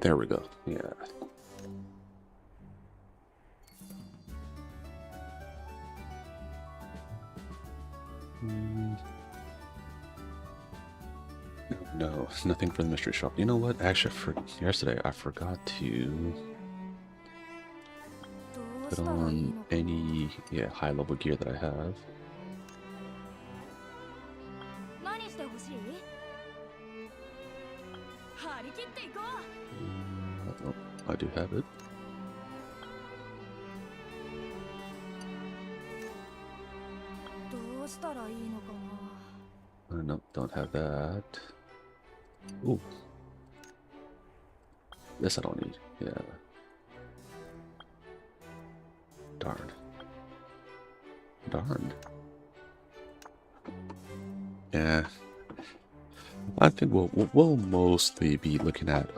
There we go. Yeah. No, nothing for the mystery shop. You know what? Actually, for yesterday, I forgot to put on any high level gear that I have. Oh, I do have it. No, don't have that. Ooh. This I don't need. Yeah. Darn. Darn. Yeah. I think we'll mostly be looking at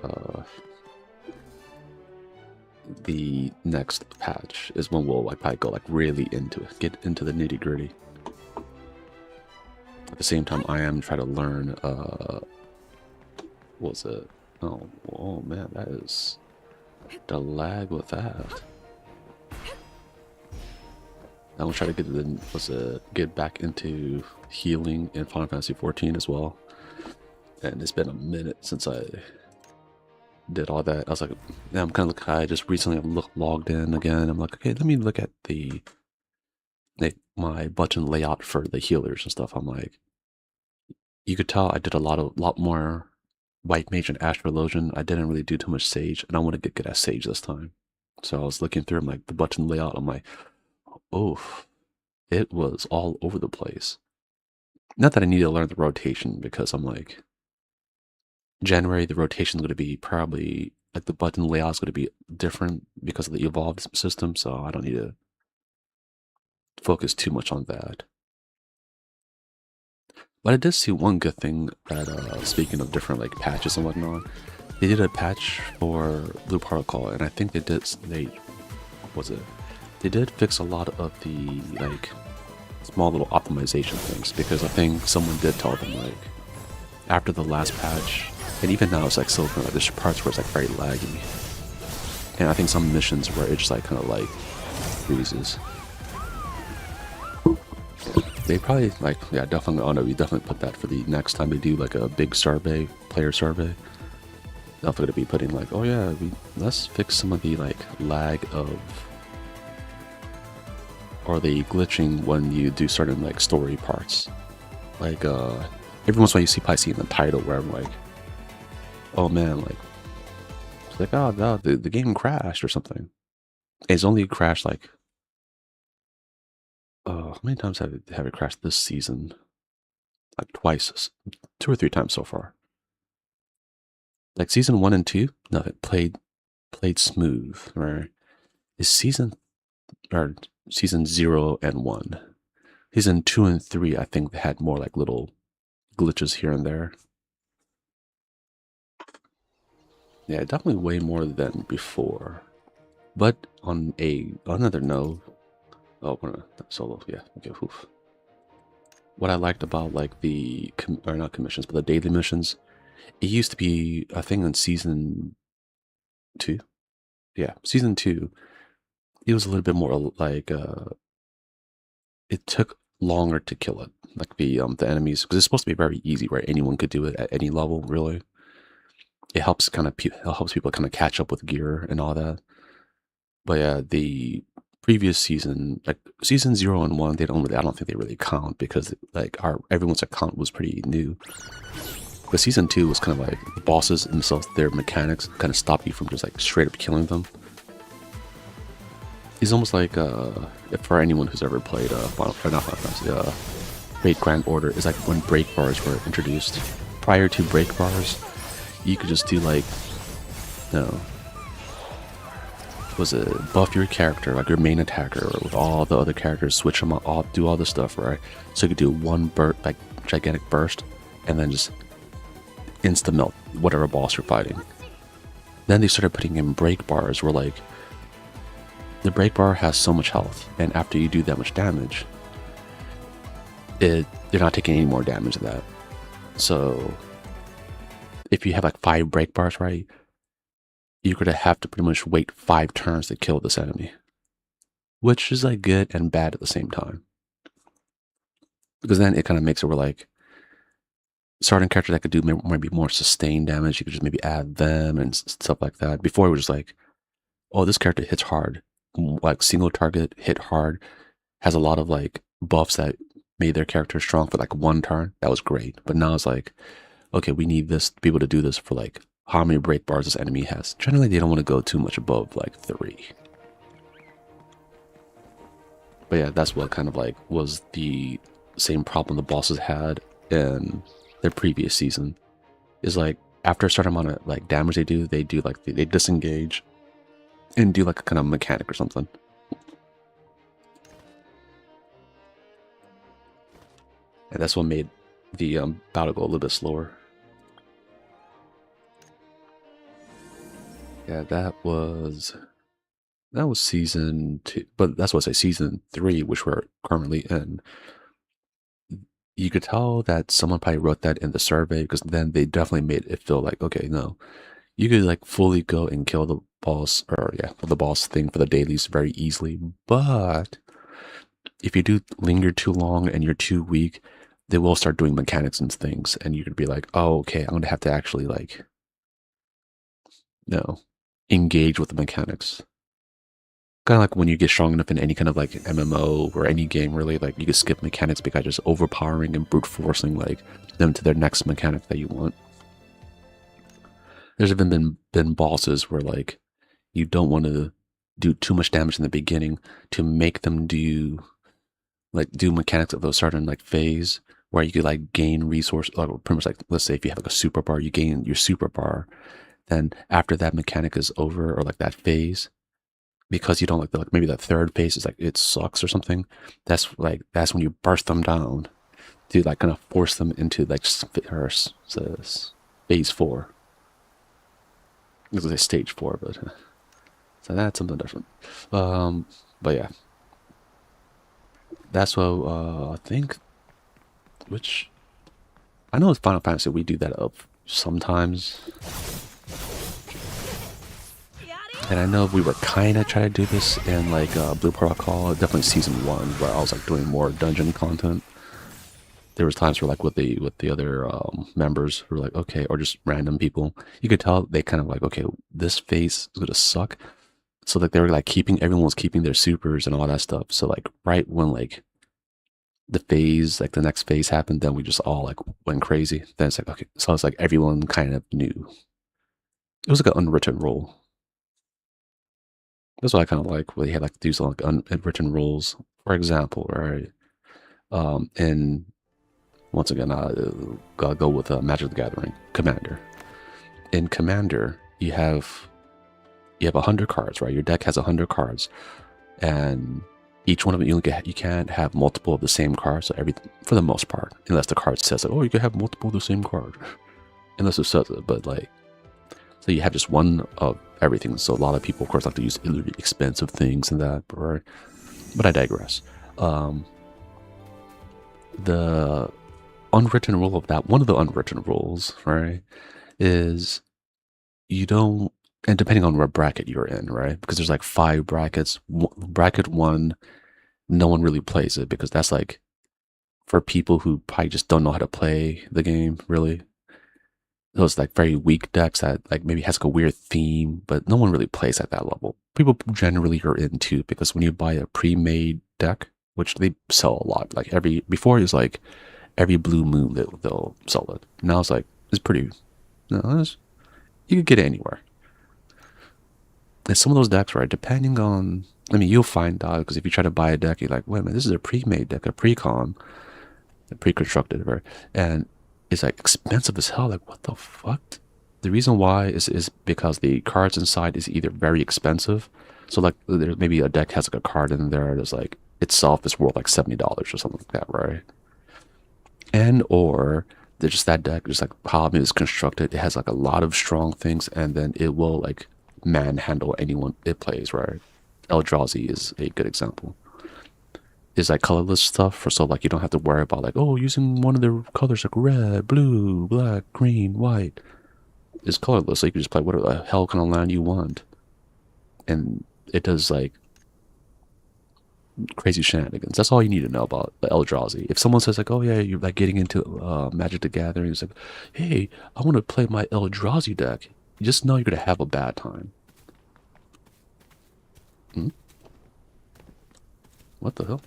the next patch is when we'll probably go really into it, get into the nitty gritty. At the same time, I am trying to learn what was it? Oh man, that is the lag with that. I'm gonna try to get back into healing in Final Fantasy 14 as well. And it's been a minute since I did all that. I was like, yeah, I'm kind of I just recently logged in again. I'm like, okay, let me look at my button layout for the healers and stuff. I'm like, you could tell I did a lot more White Mage and Astrologian. I didn't really do too much Sage, and I want to get good at Sage this time. So I was looking through like the button layout. I'm like, oof, it was all over the place. Not that I need to learn the rotation, because I'm like, January, the rotation is going to be probably, like the button layout is going to be different because of the evolved system, so I don't need to focus too much on that. But I did see one good thing that, speaking of different like patches and whatnot, they did a patch for Blue Protocol, and I think they did fix a lot of the like small little optimization things, because I think someone did tell them like after the last patch, and even now it's like still like there's parts where it's like very laggy, and I think some missions where it just like kind of like freezes. They probably like, yeah, definitely. Oh no, we definitely put that for the next time we do like a big survey, player survey. Definitely gonna be putting like, oh yeah, let's fix some of the like lag of, or the glitching when you do certain like story parts. Like every once in a while you probably see in the title where I'm like, oh man, like it's like, oh no, the game crashed or something. It's only crashed like, how many times have it crashed this season? Like twice, 2 or 3 times so far. Like season 1 and 2, no, it played smooth. Right? Is season 0 and 1? Season 2 and 3, I think they had more like little glitches here and there. Yeah, definitely way more than before. But on another note, oh, solo, yeah, okay, oof. What I liked about like the or not commissions, but the daily missions, it used to be, I think, in season 2. Yeah, season 2, it was a little bit more like it took longer to kill it, like the enemies, because it's supposed to be very easy, right? Anyone could do it at any level, really. It helps people kind of catch up with gear and all that. But yeah, the previous season, like season 0 and 1, I don't think they really count, because like everyone's account was pretty new. But season 2 was kind of like the bosses themselves, their mechanics kind of stop you from just like straight up killing them. It's almost like for anyone who's ever played Final Fantasy, Great Grand Order, is like when break bars were introduced. Prior to break bars, you could just do like, was it buff your character, like your main attacker, or with all the other characters, switch them all, do all this stuff, right? So you could do one like gigantic burst, and then just insta melt whatever boss you're fighting. Then they started putting in break bars, where like the break bar has so much health, and after you do that much damage, they're not taking any more damage than that. So if you have like 5 break bars, right, you're gonna have to pretty much wait 5 turns to kill this enemy, which is like good and bad at the same time. Because then it kind of makes it where like certain characters that could do maybe more sustained damage, you could just maybe add them and stuff like that. Before it was just like, oh, this character hits hard, like single target hit hard, has a lot of like buffs that made their character strong for like 1 turn. That was great. But now it's like, okay, we need this to be able to do this for like how many break bars this enemy has. Generally, they don't want to go too much above like 3. But yeah, that's what kind of like was the same problem the bosses had in their previous season. Is like after a certain amount of like damage they do like they disengage and do like a kind of mechanic or something. And that's what made the battle go a little bit slower. Yeah, that was season 2, but that's what I say, season 3, which we're currently in. You could tell that someone probably wrote that in the survey because then they definitely made it feel like, okay, no, you could like fully go and kill the boss or yeah, the boss thing for the dailies very easily. But if you do linger too long and you're too weak, they will start doing mechanics and things, and you could be like, oh, okay, I'm gonna have to actually like, no, engage with the mechanics. Kind of like when you get strong enough in any kind of like MMO or any game, really, like you can skip mechanics because just overpowering and brute forcing like them to their next mechanic that you want. There's even been bosses where like you don't want to do too much damage in the beginning to make them do mechanics of a certain like phase where you could like gain resource, like pretty much like let's say if you have like a super bar, you gain your super bar. Then after that mechanic is over or like that phase, because you don't like maybe that third phase is like it sucks or something. That's when you burst them down to like kind of force them into like phase 4. I was gonna say stage 4, but so that's something different. But yeah, that's what I think. Which I know with Final Fantasy we do that up sometimes. And I know we were kind of trying to do this in like Blue Protocol, definitely season 1, where I was like doing more dungeon content. There was times where like with the other members who were like, okay, or just random people, you could tell they kind of like, okay, this phase is gonna suck. So like they were like everyone was keeping their supers and all that stuff. So like right when like the next phase happened, then we just all like went crazy. Then it's like, okay, so it's like everyone kind of knew. It was like an unwritten rule. That's what I kind of like. Where they had like these like unwritten rules. For example, right? And once again, gotta go with Magic the Gathering Commander. In Commander, you have 100 cards, right? Your deck has 100 cards, and each one of them you can't have multiple of the same card. So for the most part, unless the card says like, oh, you can have multiple of the same card, unless it says it. But like, so you have just one of everything. So a lot of people, of course, like to use really expensive things and that, right? But I digress. The unwritten rule of that, one of the unwritten rules, right, is you don't, and depending on what bracket you're in, right, because there's like 5 brackets. Bracket 1, no one really plays it because that's like for people who probably just don't know how to play the game, really. Those like very weak decks that like maybe has like a weird theme, but no one really plays at that level. People generally are into because when you buy a pre-made deck, which they sell a lot, like before it was like every blue moon they'll sell it. Now it's pretty, you could get it anywhere. And some of those decks, right, depending on, I mean, you'll find out because if you try to buy a deck, you're like, wait a minute, this is a pre-made deck, a pre-constructed, right? And it's like expensive as hell. Like, what the fuck? The reason why is because the cards inside is either very expensive. So like, there's maybe a deck has like a card in there that's like itself is worth like $70 or something like that, right? And or there's just that deck, just like how it is constructed, it has like a lot of strong things, and then it will like manhandle anyone it plays, right? Eldrazi is a good example. Is like colorless stuff, for so like you don't have to worry about like, oh, using one of the colors like red, blue, black, green, white. is colorless, so you can just play whatever the hell kind of land you want. And it does like crazy shenanigans. That's all you need to know about the Eldrazi. If someone says like, "Oh yeah, you're like getting into Magic the Gathering," it's like, "Hey, I want to play my Eldrazi deck," you just know you're gonna have a bad time. Hmm? What the hell?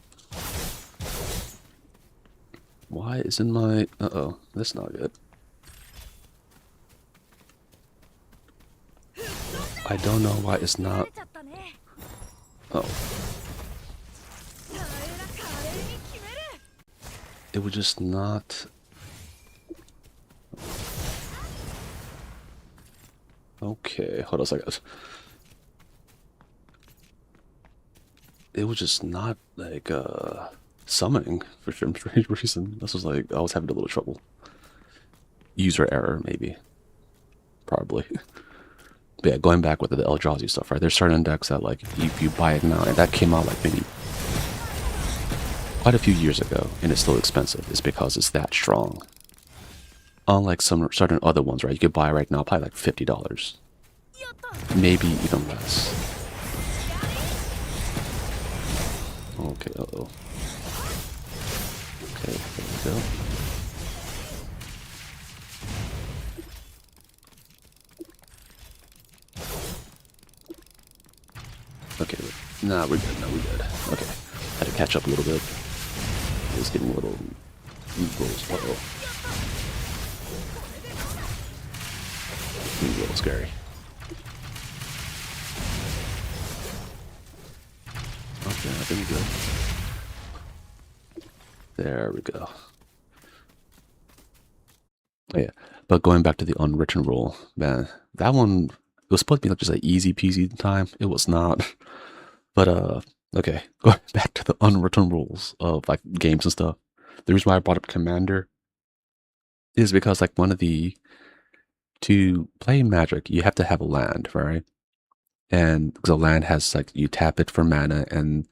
Why isn't my... Uh-oh, that's not good. I don't know why it's not... Oh. It was just not... Okay, hold on a second. It was just not, like, summoning for some strange reason. This was like, I was having a little trouble. User error, maybe. Probably. But yeah, going back with the Eldrazi stuff, right? There's certain decks that, like, if you buy it now, and that came out, like, maybe quite a few years ago, and it's still expensive. It's because it's that strong. Unlike some certain other ones, right? You could buy right now probably like $50. Maybe even less. Okay, uh-oh. Okay, there we go. Okay, nah, we're good, no, we're good. Okay, had to catch up a little bit. It was getting a little rolls. Uh-oh. A little scary. Okay, I think we're good. There we go. Oh, yeah, but going back to the unwritten rule, man, that one, it was supposed to be like just an easy peasy time. It was not. But okay, going back to the unwritten rules of like games and stuff. The reason why I brought up Commander is because like one of the to play Magic, you have to have a land, right? And because a land has like you tap it for mana, and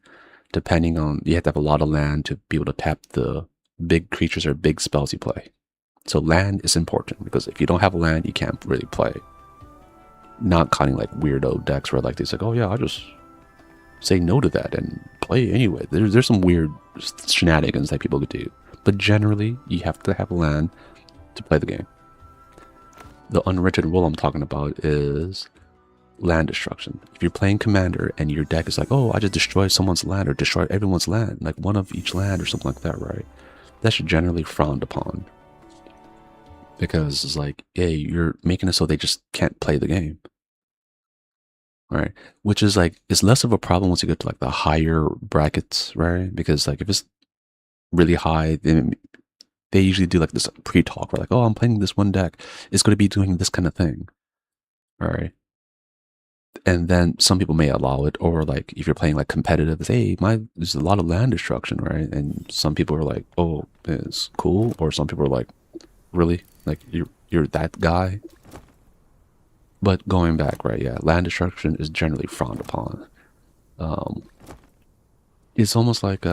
depending on you have to have a lot of land to be able to tap the big creatures or big spells you play. So land is important because if you don't have a land, you can't really play. Not counting like weirdo decks where like they say, "Oh yeah, I just say no to that and play anyway." There's some weird shenanigans that people could do, but generally you have to have a land to play the game. The unwritten rule I'm talking about is land destruction. If you're playing Commander and your deck is like, "Oh, I just destroyed someone's land or destroyed everyone's land, like one of each land or something like that," right? That's generally frowned upon because it's like, hey, you're making it so they just can't play the game. Right, which is like it's less of a problem once you get to like the higher brackets, right? Because like if it's really high, then they usually do like this pre-talk where like, "Oh, I'm playing this one deck, it's going to be doing this kind of thing," right? And then some people may allow it, or like if you're playing like competitive, it's, "Hey, there's a lot of land destruction," right? And some people are like, "Oh, it's cool," or some people are like, "Really? Like you're that guy?" But going back, right? Yeah, land destruction is generally frowned upon. Um, it's almost like you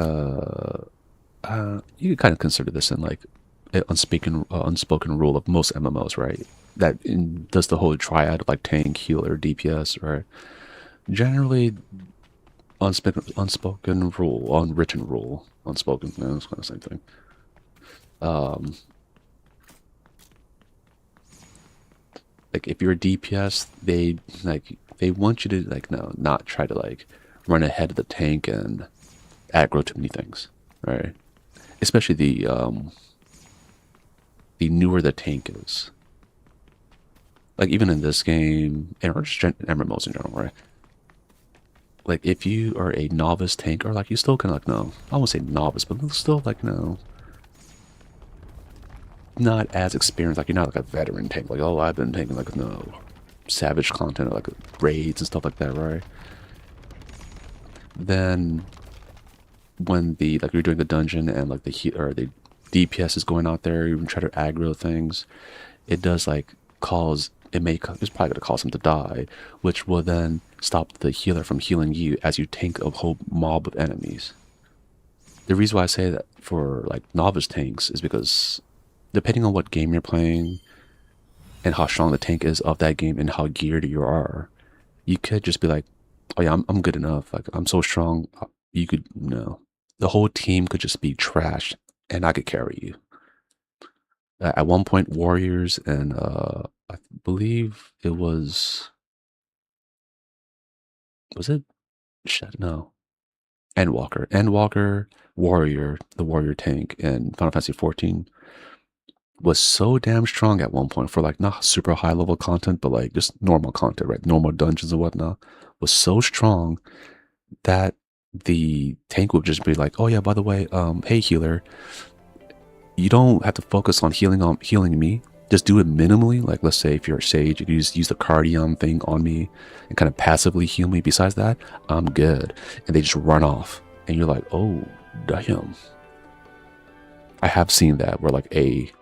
could kind of consider this in like an unspoken rule of most MMOs, right? Does the whole triad of like tank, healer, DPS, right? Generally, unspoken rule, unwritten rule, unspoken. Yeah, it's kind of the same thing. Um, like if you're a DPS, they want you to like no, not try to like run ahead of the tank and aggro too many things, right? Especially the newer the tank is. Like even in this game, or just MMOs in general, right? Like if you are a novice tank, or like you still kind of like no, I won't say novice, but still like no, not as experienced. Like you're not like a veteran tank. Like, oh, I've been taking like no savage content or like raids and stuff like that, right? Then when like you're doing the dungeon and like the DPS is going out there, you try to aggro things, it does like cause it's probably gonna cause him to die, which will then stop the healer from healing you as you tank a whole mob of enemies. The reason why I say that for like novice tanks is because depending on what game you're playing, and how strong the tank is of that game and how geared you are, you could just be like, oh yeah, I'm good enough. Like I'm so strong. You could no, the whole team could just be trashed, and I could carry you. At one point, Warriors and I believe it was it no Endwalker, Warrior, the Warrior tank, and Final Fantasy 14 was so damn strong at one point for like not super high level content, but like just normal content, right? Normal dungeons and whatnot was so strong that the tank would just be like, oh yeah, by the way, hey healer, you don't have to focus on healing me. Just do it minimally. Like let's say if you're a sage, you can just use the Cardion thing on me and kind of passively heal me. Besides that, I'm good. And they just run off. And you're like, oh damn. I have seen that where like a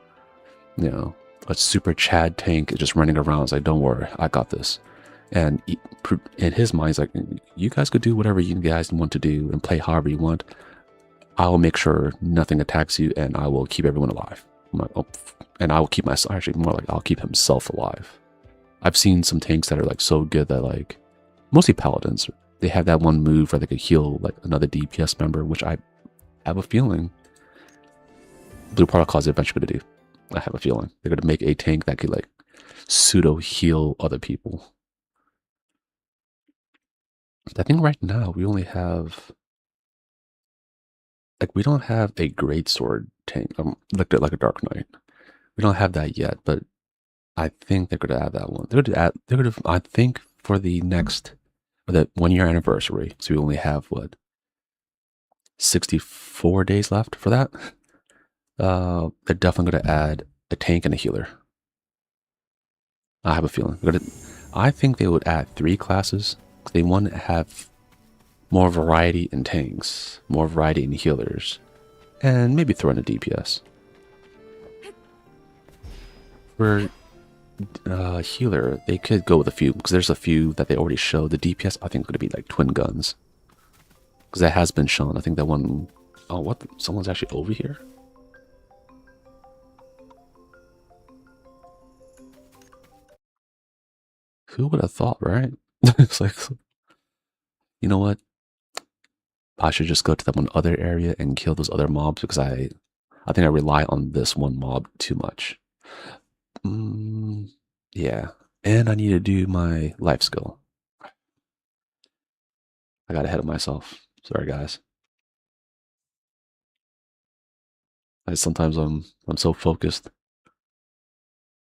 super Chad tank is just running around. It's like, don't worry, I got this. And in his mind, he's like, you guys could do whatever you guys want to do and play however you want. I'll make sure nothing attacks you, and I will keep everyone alive. Like, oh, and I will keep myself, actually more like I'll keep himself alive. I've seen some tanks that are like so good that like, mostly paladins, they have that one move where they could heal like another DPS member, which I have a feeling Blue Protocol is eventually going to do. I have a feeling they're going to make a tank that could like pseudo heal other people. I think right now we only have like we don't have a great sword tank. Like a Dark Knight. We don't have that yet, but I think they're going to add that one. They're going to add. They're going to. I think for the 1 year anniversary. So we only have what 64 days left for that. They're definitely going to add a tank and a healer. I have a feeling. I think they would add 3 classes. They want to have more variety in tanks, more variety in healers, and maybe throw in a DPS. For healer, they could go with a few, because there's a few that they already showed. The DPS, I think, is going to be like twin guns. Because that has been shown. I think that one... Oh, what? Someone's actually over here? Who would have thought, right? It's like, you know what? I should just go to that one other area and kill those other mobs, because I think I rely on this one mob too much. Yeah. And I need to do my life skill. I got ahead of myself. Sorry, guys. Sometimes I'm so focused.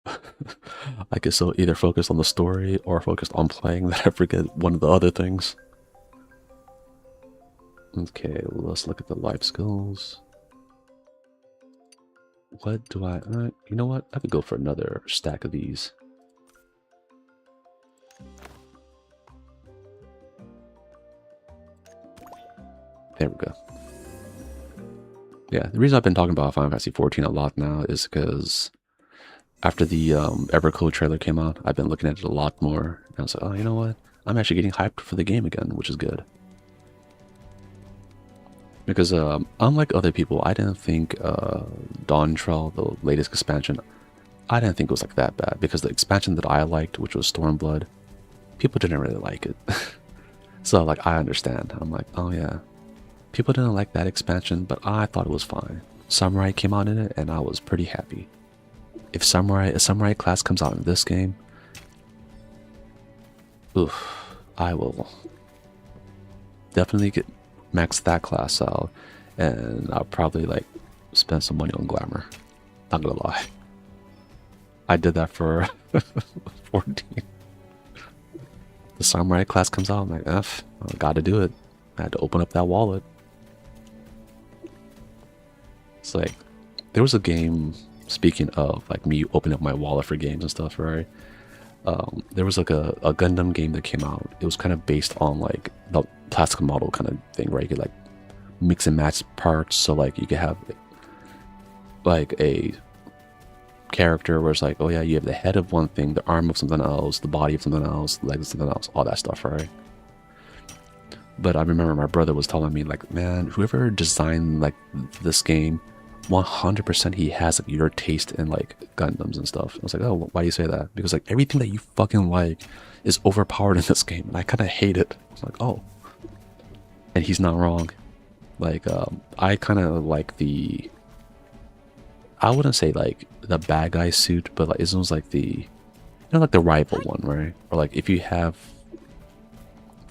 I get so either focused on the story or focused on playing that I forget one of the other things. Okay, let's look at the life skills. What do I... you know what? I could go for another stack of these. There we go. Yeah, the reason I've been talking about Final Fantasy 14 a lot now is because after the Evercode trailer came out, I've been looking at it a lot more. And I was like, oh, you know what? I'm actually getting hyped for the game again, which is good. Because unlike other people, I didn't think Dawntrail, the latest expansion, I didn't think it was like that bad. Because the expansion that I liked, which was Stormblood, people didn't really like it. So like, I understand. I'm like, oh yeah. People didn't like that expansion, but I thought it was fine. Samurai came out in it, and I was pretty happy. If a Samurai class comes out in this game, oof, I will definitely max that class out, and I'll probably like spend some money on glamour. Not gonna lie. I did that for 14. The Samurai class comes out, I'm like, I gotta do it. I had to open up that wallet. It's like, there was a game, speaking of like me opening up my wallet for games and stuff, right? There was like a Gundam game that came out. It was kind of based on like the plastic model kind of thing, right? You could like mix and match parts, so like you could have like a character where it's like, oh yeah, you have the head of one thing, the arm of something else, the body of something else, the legs of something else, all that stuff, right? But I remember my brother was telling me like, man, whoever designed like this game, 100% he has like your taste in like Gundams and stuff. I was like, oh, why do you say that? Because like everything that you fucking like is overpowered in this game, and I kind of hate it. It's like, oh, and he's not wrong. Like, I kind of like the, I wouldn't say like the bad guy suit, but like it's almost like the, you know, like the rival one, right? Or like if you have,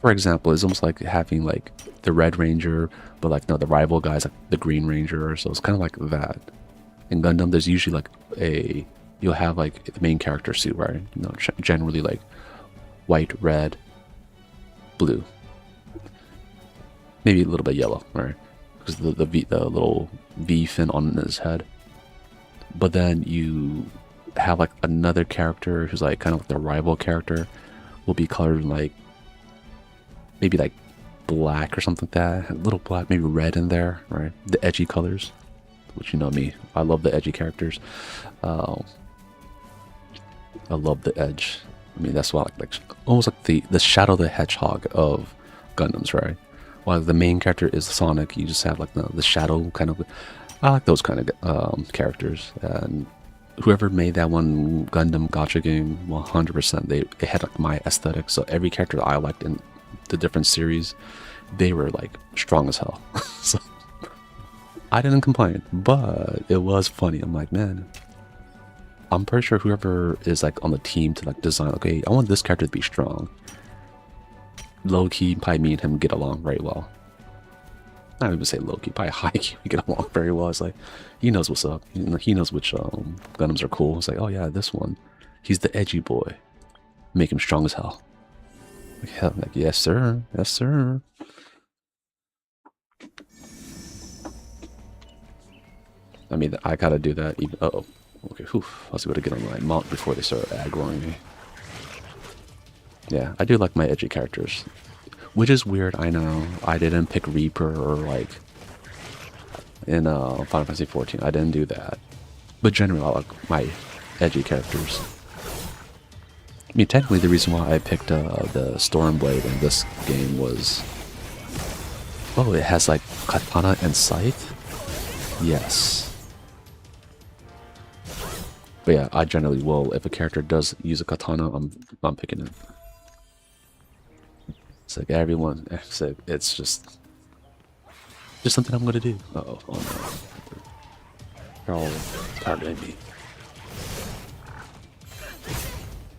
for example, it's almost like having like the Red Ranger, but like no, the rival guy's like the Green Ranger. So it's kind of like that. In Gundam, there's usually like you'll have like the main character suit, right? You know, generally like white, red, blue, maybe a little bit yellow, right? Because the little V fin on his head. But then you have like another character who's like kind of like the rival character, will be colored in like maybe like black or something like that, a little black, maybe red in there, right? The edgy colors, which you know me, I love the edgy characters. I love the edge. I mean, that's why like almost like the Shadow the Hedgehog of Gundams, right? While the main character is Sonic, you just have like the shadow kind of. I like those kind of characters, and whoever made that one Gundam Gacha game, 100%, they had like my aesthetic. So every character I liked in the different series, they were like strong as hell. So I didn't complain, but it was funny. I'm like, man, I'm pretty sure whoever is like on the team to like design, okay, I want this character to be strong. Low key, probably me and him get along very well. I don't even say low key, probably high key, we get along very well. It's like, he knows what's up. He knows which Gundams are cool. It's like, oh yeah, this one, he's the edgy boy. Make him strong as hell. Like, hell, like, yes sir, yes sir. I mean, I gotta do that even. Uh oh. Okay, whew. I was able to get on my mount before they start aggroing me. Yeah, I do like my edgy characters. Which is weird, I know. I didn't pick Reaper or like in Final Fantasy 14. I didn't do that. But generally, I like my edgy characters. I mean, technically, the reason why I picked the Stormblade in this game was, oh, it has like katana and scythe. Yes. But yeah, I generally will. If a character does use a katana, I'm picking it. It's like everyone. It's just something I'm gonna do. Uh-oh, oh no, they're all targeting me.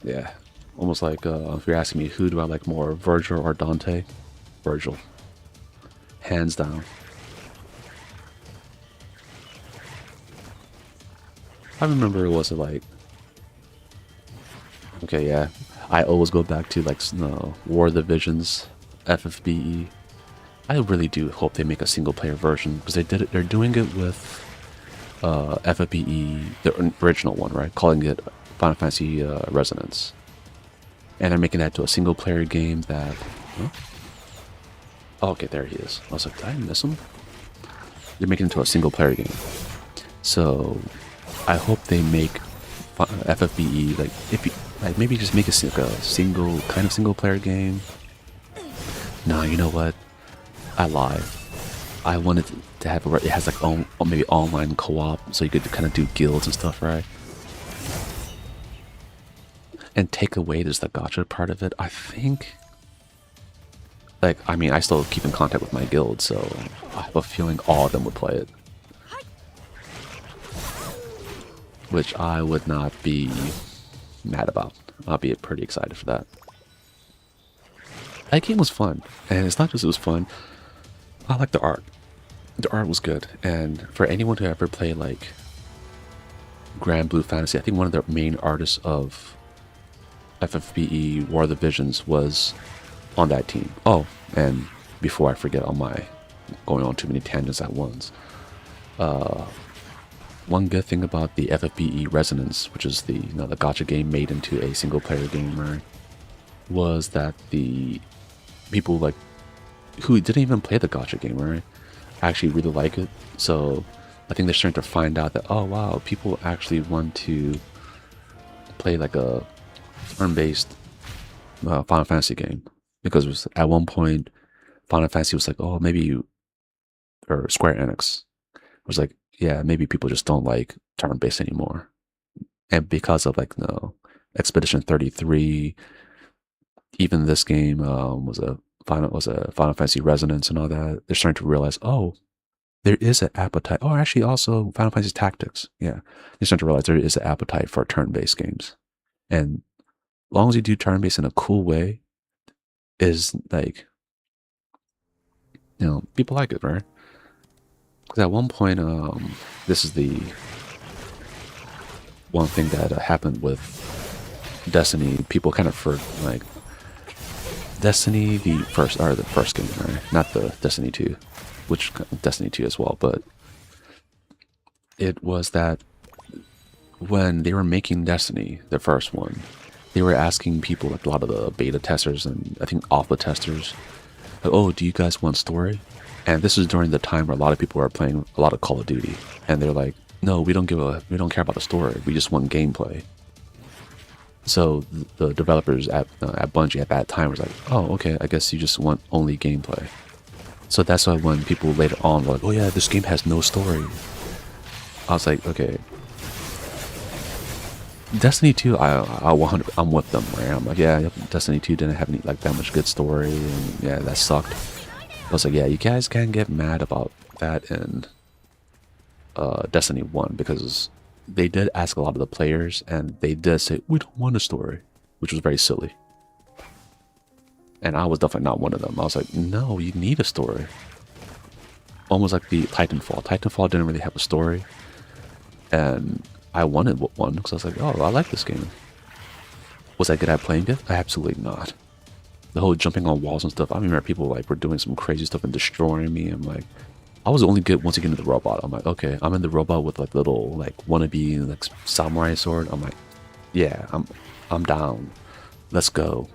Yeah, almost like if you're asking me who do I like more, Virgil or Dante? Virgil, hands down. I remember it was like, okay, yeah, I always go back to like War of the Visions, FFBE. I really do hope they make a single player version because they did it. They're doing it with FFBE, the original one, right? Calling it Final Fantasy Resonance, and they're making that to a single player game. That, huh? Oh, okay, there he is. I was like, did I miss him? They're making it to a single player game, so I hope they make FFBE like if you like maybe just make a single kind of single player game. No, you know what? I lied. I wanted to have it has like maybe online co-op, so you could kind of do guilds and stuff, right? And take away just the gacha part of it. I think, like, I mean, I still keep in contact with my guild, so I have a feeling all of them would play it. Which I would not be mad about. I'll be pretty excited for that. That game was fun, and it's not just it was fun. I like the art. The art was good, and for anyone who ever played like Grand Blue Fantasy, I think one of the main artists of FFBE War of the Visions was on that team. Oh, and before I forget on my going on too many tangents at once, one good thing about the FFBE Resonance, which is the the gacha game made into a single player game, right, was that the people like who didn't even play the gacha game, right, actually really like it. So I think they're starting to find out that, oh wow, people actually want to play like a turn-based Final Fantasy game, because it was, at one point Final Fantasy was like, oh maybe you, or Square Enix was like, yeah, maybe people just don't like turn-based anymore. And because of like no Expedition 33, even this game was a Final Fantasy Resonance and all that. They're starting to realize, oh, there is an appetite. Oh, actually, also Final Fantasy Tactics. Yeah, they're starting to realize there is an appetite for turn-based games, and as long as you do turn-based in a cool way, is like people like it, right? Because at one point, this is the one thing that happened with Destiny. People kind of for like Destiny the first game, right? Not the Destiny 2, which Destiny 2 as well, but it was that when they were making Destiny, the first one, they were asking people, like a lot of the beta testers and I think alpha testers, like, oh, do you guys want story? And this is during the time where a lot of people were playing a lot of Call of Duty, and they're like, no, we don't care about the story. We just want gameplay. So the developers at Bungie at that time was like, oh, okay, I guess you just want only gameplay. So that's why when people later on were like, oh yeah, this game has no story, I was like, okay. Destiny 2, I'm with them, right? I'm like, yeah, Destiny 2 didn't have any like that much good story, and yeah, that sucked. I was like, yeah, you guys can get mad about that in Destiny 1 because they did ask a lot of the players, and they did say, we don't want a story, which was very silly. And I was definitely not one of them. I was like, no, you need a story. Almost like the Titanfall. Titanfall didn't really have a story, and I wanted one because I was like, oh, I like this game. Was I good at playing it? Absolutely not. The whole jumping on walls and stuff, I remember people like were doing some crazy stuff and destroying me. I'm like, I was only good once you get into the robot. I'm like, okay, I'm in the robot with like little like wannabe like samurai sword. I'm like, yeah, I'm down. Let's go.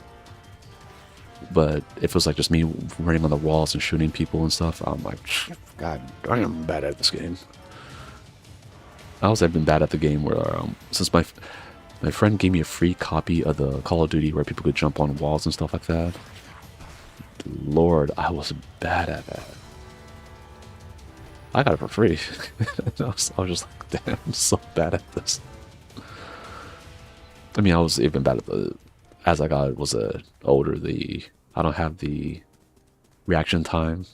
But if it was like just me running on the walls and shooting people and stuff, I'm like, God, I am bad at this game. I also have been bad at the game where since my friend gave me a free copy of the Call of Duty where people could jump on walls and stuff like that. Lord, I was bad at that. I got it for free. I was just like, damn, I'm so bad at this. I mean, I was even bad at as I got older. I don't have the reaction time,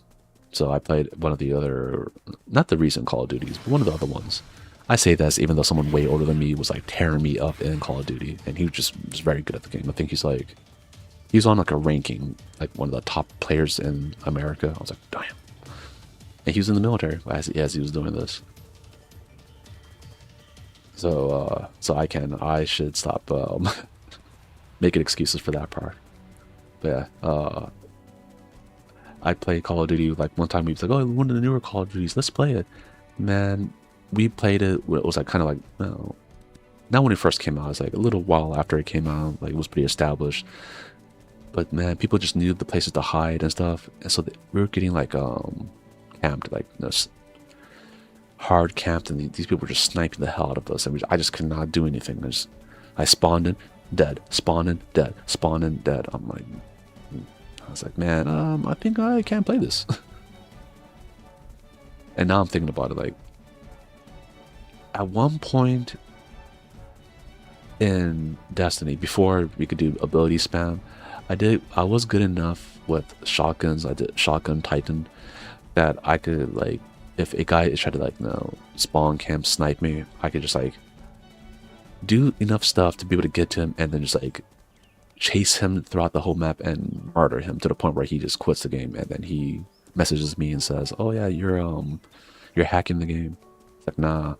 so I played one of the other, not the recent Call of Duties, but one of the other ones. I say this even though someone way older than me was like tearing me up in Call of Duty, and he was very good at the game. I think he's on like a ranking, like one of the top players in America. I was like, damn. And he was in the military as he was doing this. So I should stop making excuses for that part. But yeah, I played Call of Duty like one time. He was like, oh, one of the newer Call of Duties, let's play it. Man, we played it. It was like kind of like, not when it first came out. It was like a little while after it came out. Like it was pretty established. But man, people just knew the places to hide and stuff. And so we were getting like camped, like hard camped, and these people were just sniping the hell out of us. And I just could not do anything. I spawned in, dead. Spawned in, dead. Spawned in, dead. I'm like, I was like, man, I think I can't play this. And now I'm thinking about it, like, at one point in Destiny, before we could do ability spam, I was good enough with shotguns. I did shotgun Titan that I could like, if a guy tried to like spawn camp snipe me, I could just like do enough stuff to be able to get to him and then just like chase him throughout the whole map and murder him to the point where he just quits the game, and then he messages me and says, oh yeah, you're hacking the game. It's like, nah,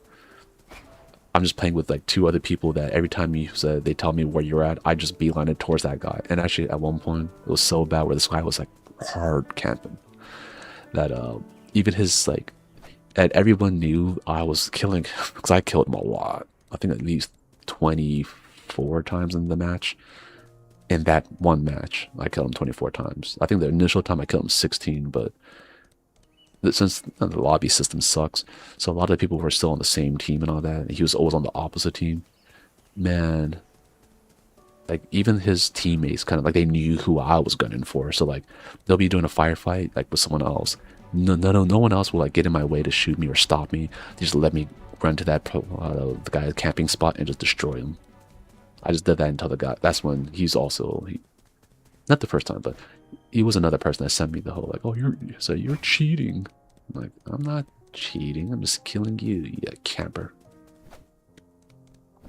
I'm just playing with like two other people that every time they tell me where you're at, I just beeline it towards that guy. And actually at one point it was so bad where this guy was like hard camping that even his like, and everyone knew I was killing him because I killed him a lot. I think at least 24 times in the match. In that one match, I killed him 24 times. I think the initial time I killed him 16, but since the lobby system sucks, so a lot of people were still on the same team and all that, and he was always on the opposite team. Man, like even his teammates kind of like they knew who I was gunning for, so like they'll be doing a firefight like with someone else, No one else will like get in my way to shoot me or stop me. They just let me run to that the guy's camping spot and just destroy him. I just did that until the guy. That's when he's also not the first time, but he was another person that sent me the whole like, oh, you're cheating. I'm like, I'm not cheating. I'm just killing you, you camper.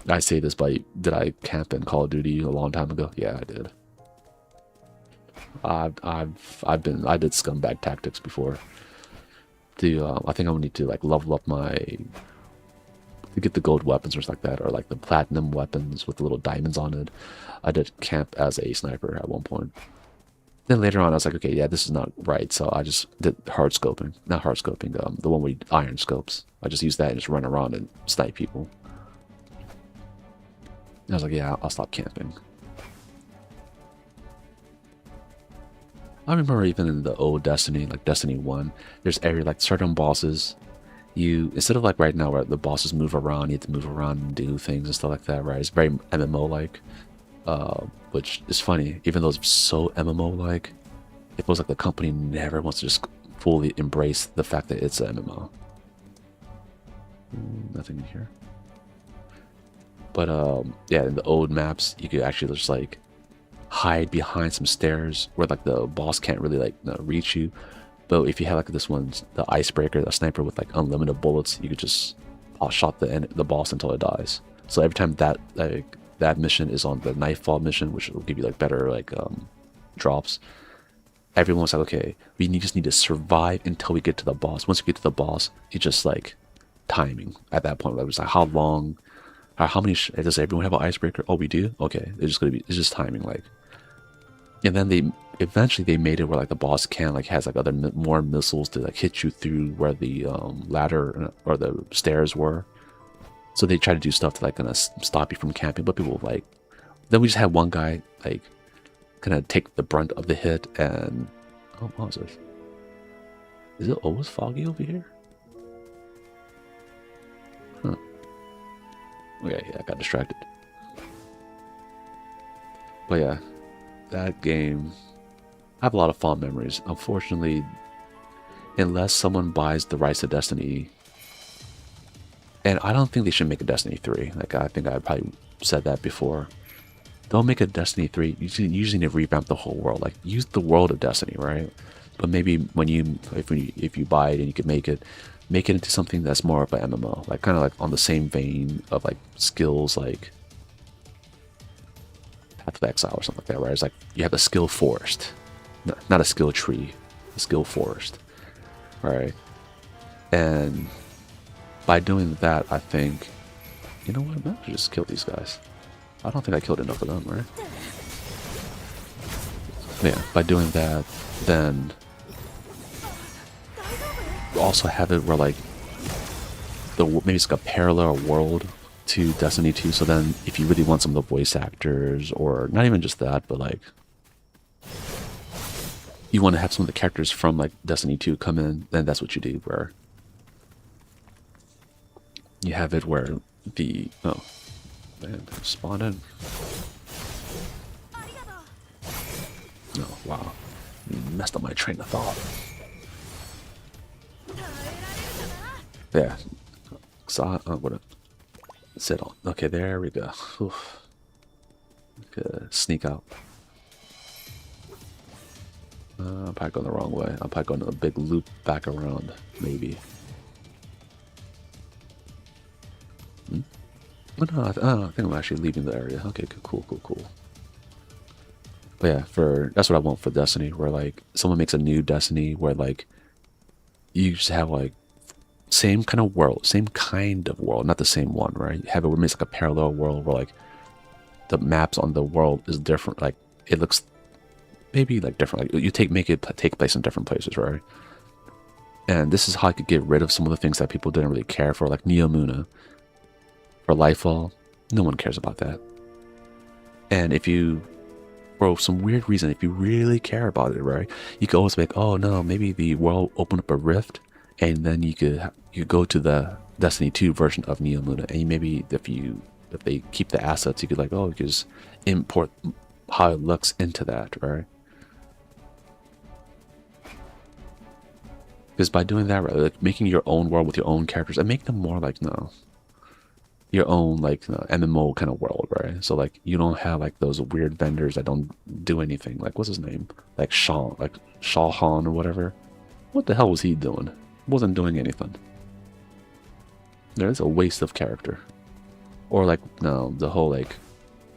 I say this, but did I camp in Call of Duty a long time ago? Yeah, I did. I did scumbag tactics before. I think I would need to like level up to get the gold weapons or something like that, or like the platinum weapons with the little diamonds on it. I did camp as a sniper at one point. Then later on, I was like, okay, yeah, this is not right. So I just did hard scoping, not hard scoping, the one with iron scopes. I just used that and just run around and snipe people. And I was like, yeah, I'll stop camping. I remember even in the old Destiny, like Destiny 1, there's like certain bosses. Instead of like right now where the bosses move around, you have to move around and do things and stuff like that, right? It's very MMO-like, which is funny. Even though it's so MMO-like, it feels like the company never wants to just fully embrace the fact that it's an MMO. Nothing in here. But yeah, in the old maps, you could actually just like hide behind some stairs where like the boss can't really like reach you. But if you have like this one's the icebreaker, the sniper with like unlimited bullets, you could just shot the boss until it dies. So every time that mission is on the Nightfall mission, which will give you like better like drops, everyone's like, okay, just need to survive until we get to the boss. Once we get to the boss, it's just like timing at that point. It was like how long, how many. Does everyone have an icebreaker? Oh, we do. Okay, it's just timing like. And then eventually they made it where like the boss has like other more missiles to like hit you through where the ladder or the stairs were. So they try to do stuff to like kind of stop you from camping, but people like. Then we just had one guy like kind of take the brunt of the hit and what was this? Is it always foggy over here? Huh. Okay, yeah, I got distracted. But yeah. That game, I have a lot of fond memories. Unfortunately, unless someone buys the rights to Destiny, and I don't think they should make a Destiny 3. Like, I think I probably said that before. Don't make a Destiny 3. You usually need to revamp the whole world. Like, use the world of Destiny, right? But maybe if you buy it and you can make it into something that's more of an MMO. Like, kind of like on the same vein of like skills, like Path of Exile or something like that, right? It's like you have a skill forest, not a skill tree, a skill forest, right? And by doing that, I think, you know what, I should just kill these guys. I don't think I killed enough of them, right? Yeah, by doing that, then also have it where like maybe it's like a parallel world to Destiny 2, so then if you really want some of the voice actors, or not even just that, but like you want to have some of the characters from like Destiny 2 come in, then that's what you do, where you have it where oh man, spawn in. Oh wow, you messed up my train of thought. Yeah, what sit on. Okay, there we go. Oof. Sneak out. I'm probably going the wrong way. I'm probably going a big loop back around, maybe. Oh, no, I think I'm actually leaving the area. Okay, cool. But yeah, that's what I want for Destiny, where like someone makes a new Destiny where like you just have like same kind of world, not the same one, right? You have it where it's like a parallel world where like the maps on the world is different. Like it looks maybe like different. Like you make it take place in different places, right? And this is how I could get rid of some of the things that people didn't really care for, like Neomuna. For Lightfall, no one cares about that. And if you, for some weird reason, if you really care about it, right, you could always make, oh no, maybe the world opened up a rift, and then you go to the Destiny 2 version of Neomuna, and maybe if they keep the assets, you could like, oh, you could just import how it looks into that, right? Because by doing that, right, like making your own world with your own characters and make them more like your own like MMO kind of world, right? So like you don't have like those weird vendors that don't do anything. Like what's his name? Like Shaw Han or whatever. What the hell was he doing? Wasn't doing anything. There's a waste of character. Or like no, the whole like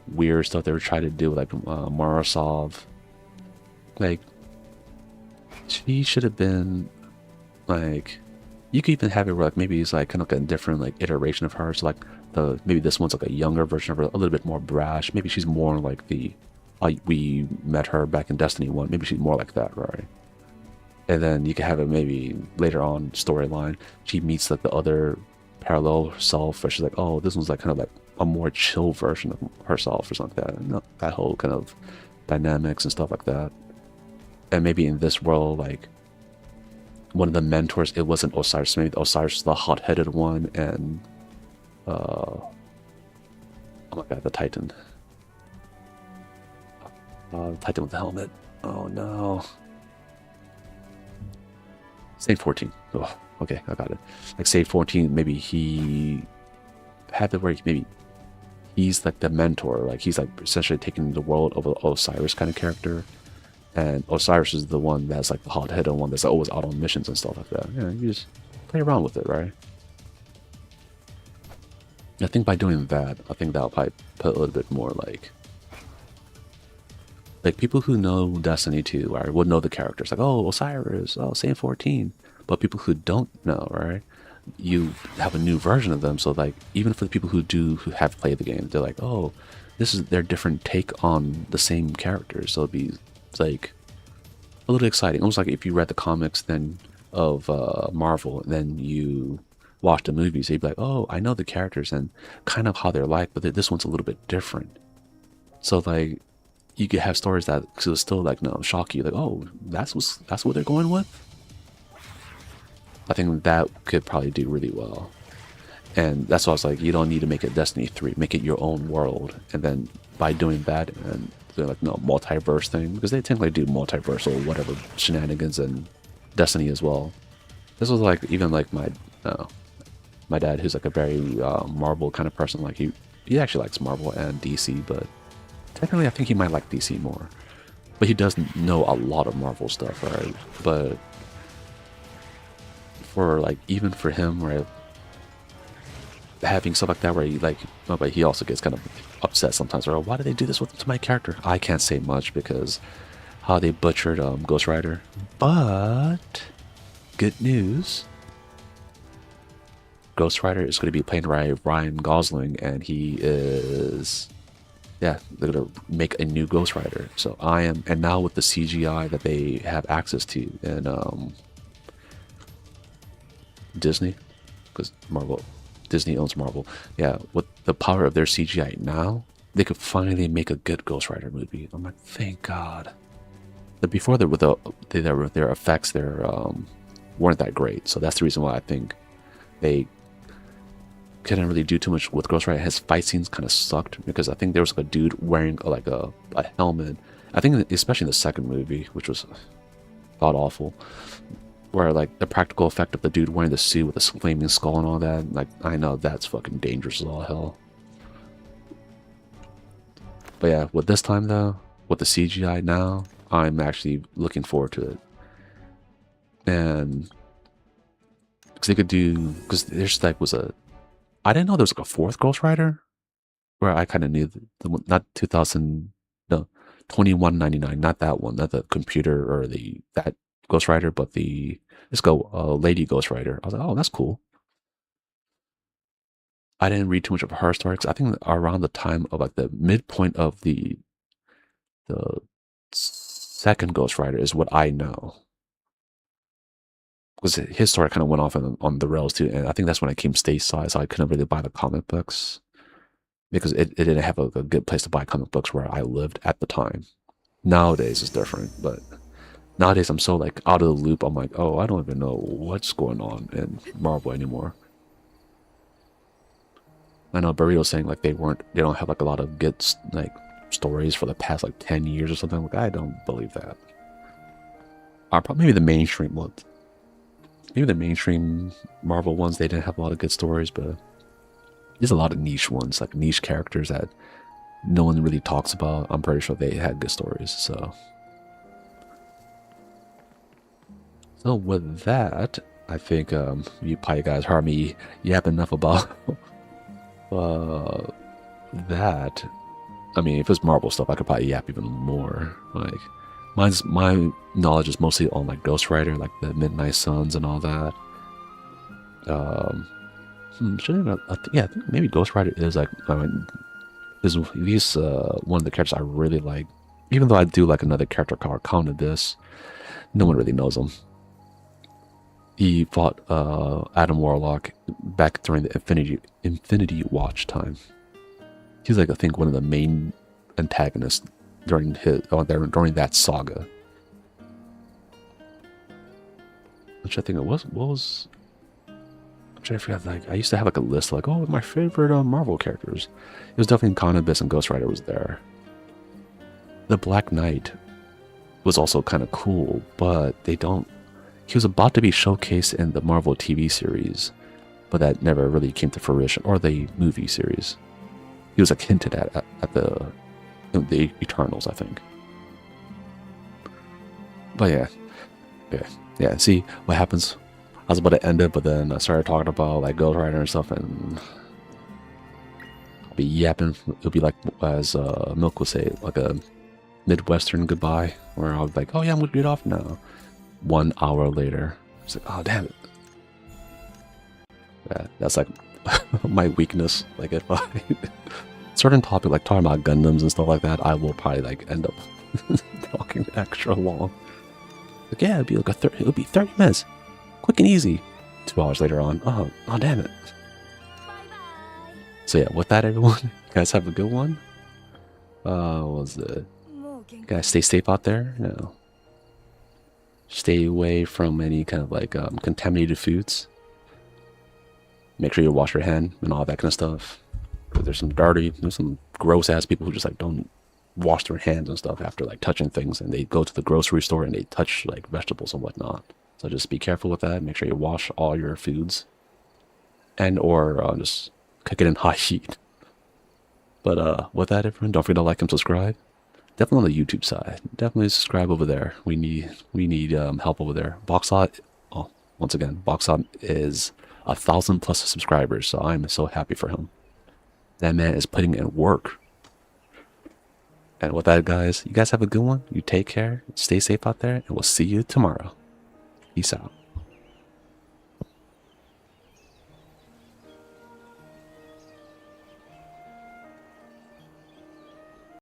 weird stuff they were trying to do, like Marasov. Like she should have been like. You could even have it where like maybe it's like kind of like a different like iteration of her. So like maybe this one's like a younger version of her, a little bit more brash. Maybe she's more like we met her back in Destiny 1. Maybe she's more like that, right? And then you could have it maybe later on storyline. She meets like the other parallel self, where she's like, oh, this one's like kind of like a more chill version of herself or something like that. And that whole kind of dynamics and stuff like that. And maybe in this world, like one of the mentors, it wasn't Osiris. Maybe Osiris is the hot-headed one, and oh my god, the Titan. The Titan with the helmet. Oh no. Save 14. Oh, okay, I got it. Like save 14, maybe he had the where maybe he's like the mentor, like he's like essentially taking the world over Osiris kind of character. And Osiris is the one that's like the hot-headed one that's always out on missions and stuff like that. Yeah, you just play around with it, right? I think by doing that, I think that'll probably put a little bit more like people who know Destiny 2, right, would know the characters. Like, oh, Osiris, oh, Saint 14. But people who don't know, right, you have a new version of them. So like, even for the people who have played the game, they're like, oh, this is their different take on the same characters. So it'd be like a little exciting, almost like if you read the comics then of Marvel, and then you watch the movies, you'd be like, oh, I know the characters and kind of how they're like, but this one's a little bit different. So like you could have stories that still like shock you, like, oh, that's what they're going with. I think that could probably do really well. And that's why I was like, you don't need to make it Destiny 3, make it your own world. And then by doing that, and they're like, no, multiverse thing, because they technically do multiverse or whatever shenanigans in Destiny as well. This was like, even like my dad, who's like a very Marvel kind of person, like he actually likes Marvel and DC, but technically I think he might like DC more. But he doesn't know a lot of Marvel stuff, right? But for like, even for him, right, having stuff like that where he like, but he also gets kind of upset sometimes, or why did they do this to my character? I can't say much because how they butchered Ghost Rider. But good news, Ghost Rider is going to be played by Ryan Gosling, and he is, yeah, they're going to make a new Ghost Rider. So and now with the CGI that they have access to in Disney, because Disney owns Marvel. Yeah, with the power of their CGI now, they could finally make a good Ghost Rider movie. I'm like, thank God. But before their effects, weren't that great. So that's the reason why I think they couldn't really do too much with Ghost Rider. His fight scenes kind of sucked, because I think there was like a dude wearing like a helmet. I think especially in the second movie, which was god awful, where like the practical effect of the dude wearing the suit with the flaming skull and all that, like, I know that's fucking dangerous as all hell. But yeah, with this time though, with the CGI now, I'm actually looking forward to it. And because they could do, because there's like I didn't know there was like a fourth Ghost Rider, where I kind of knew not 2000, no, 2199, not that one, not the computer or that Ghost Rider, but let's go, Lady Ghost Rider. I was like, oh, that's cool. I didn't read too much of her story, because I think around the time of like the midpoint of the second Ghost Rider is what I know. Because his story kind of went off on the rails too, and I think that's when I came stateside, so I couldn't really buy the comic books, because it didn't have a good place to buy comic books where I lived at the time. Nowadays it's different, but nowadays I'm so like out of the loop. I'm like, oh, I don't even know what's going on in Marvel anymore. I know Barry saying like they don't have like a lot of good like stories for the past like 10 years or something. Like, I don't believe that. Probably maybe the mainstream ones. Maybe the mainstream Marvel ones, they didn't have a lot of good stories, but there's a lot of niche ones, like niche characters that no one really talks about. I'm pretty sure they had good stories. So with that, I think you probably guys heard me yap enough about uh, that. I mean, if it's Marvel stuff, I could probably yap even more. Like, my knowledge is mostly on like Ghost Rider, like the Midnight Suns and all that. Um, yeah, I think maybe Ghost Rider is like, I mean, is at least one of the characters I really like. Even though I do like another character called Count Abyss, no one really knows him. He fought Adam Warlock back during the Infinity Watch time. He's like, I think, one of the main antagonists during during that saga. Which I think it was. What was? I'm trying to forget. Like, I used to have like a list, like, oh, my favorite Marvel characters. It was definitely Count Abyss and Ghost Rider was there. The Black Knight was also kind of cool, but they don't. He was about to be showcased in the Marvel TV series, but that never really came to fruition, or the movie series. He was like hinted at the Eternals, I think. But yeah. See what happens. I was about to end it, but then I started talking about like Ghost Rider and stuff, and I'll be yapping. It'll be like, as Milk would say, like a Midwestern goodbye, where I'll be like, oh yeah, I'm gonna get off now. 1 hour later, it's like, oh damn it. Yeah, that's like my weakness. Like, if I certain topic, like talking about Gundams and stuff like that, I will probably like end up talking extra long. Like, yeah, it'll be like it'll be 30 minutes, quick and easy. 2 hours later on, oh damn it. So yeah, with that, everyone, you guys have a good one. What was it? Guys, stay safe out there. You know, stay away from any kind of like contaminated foods. Make sure you wash your hand and all that kind of stuff. There's some gross ass people who just like don't wash their hands and stuff after like touching things, and they go to the grocery store and they touch like vegetables and whatnot. So just be careful with that. Make sure you wash all your foods, and or just cook it in high heat. But with that, everyone, don't forget to like and subscribe. Definitely on the YouTube side. Definitely subscribe over there. We need help over there. Boxot, oh, once again, Boxot is 1,000+ subscribers, so I'm so happy for him. That man is putting in work. And with that, guys, you guys have a good one. You take care. Stay safe out there, and we'll see you tomorrow. Peace out.